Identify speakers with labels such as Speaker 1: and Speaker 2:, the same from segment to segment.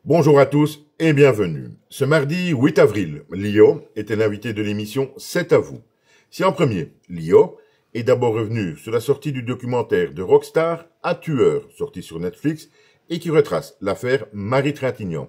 Speaker 1: Bonjour à tous et bienvenue. Ce mardi 8 avril, Lio était l'invité de l'émission C'est à vous. Si en premier, Lio est d'abord revenu sur la sortie du documentaire de Rockstar à Tueur, sorti sur Netflix, et qui retrace l'affaire Marie Trintignant.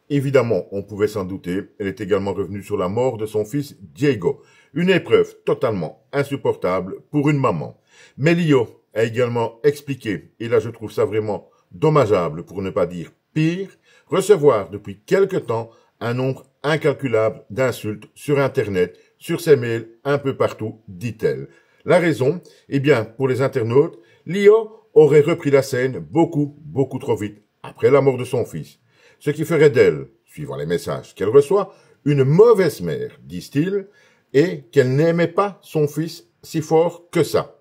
Speaker 1: Évidemment, on pouvait s'en douter, elle est également revenue sur la mort de son fils Diego, une épreuve totalement insupportable pour une maman. Mais Lio a également expliqué, et là je trouve ça vraiment dommageable pour ne pas dire pire, recevoir depuis quelque temps un nombre incalculable d'insultes sur Internet, sur ses mails, un peu partout, dit-elle. La raison, eh bien, pour les internautes, Lio aurait repris la scène beaucoup trop vite après la mort de son fils. Ce qui ferait d'elle, suivant les messages qu'elle reçoit, une mauvaise mère, disent-ils, et qu'elle n'aimait pas son fils si fort que ça.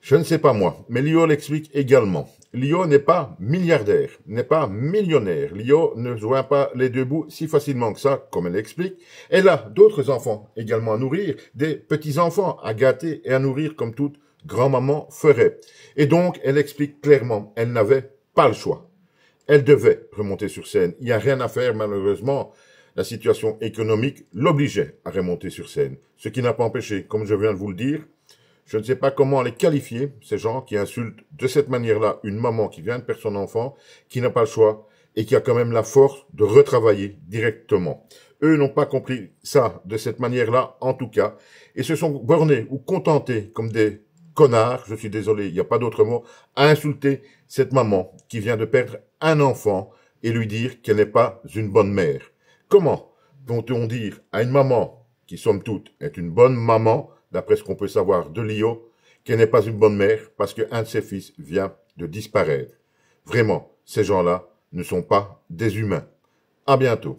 Speaker 1: Je ne sais pas moi, mais Lio l'explique également. Lio n'est pas milliardaire, n'est pas millionnaire. Lio ne joint pas les deux bouts si facilement que ça, comme elle l'explique. Elle a d'autres enfants également à nourrir, des petits-enfants à gâter et à nourrir comme toute grand-maman ferait. Et donc, elle explique clairement, elle n'avait pas le choix. Elle devait remonter sur scène. Il n'y a rien à faire, malheureusement. La situation économique l'obligeait à remonter sur scène. Ce qui n'a pas empêché, comme je viens de vous le dire, je ne sais pas comment les qualifier, ces gens qui insultent de cette manière-là une maman qui vient de perdre son enfant, qui n'a pas le choix et qui a quand même la force de retravailler directement. Eux n'ont pas compris ça de cette manière-là, en tout cas, et se sont bornés ou contentés comme des connards, je suis désolé, il n'y a pas d'autre mot, à insulter cette maman qui vient de perdre un enfant et lui dire qu'elle n'est pas une bonne mère. Comment vont-on dire à une maman qui, somme toute, est une bonne maman, d'après ce qu'on peut savoir de Lio, qu'elle n'est pas une bonne mère parce qu'un de ses fils vient de disparaître. Vraiment, ces gens-là ne sont pas des humains. À bientôt.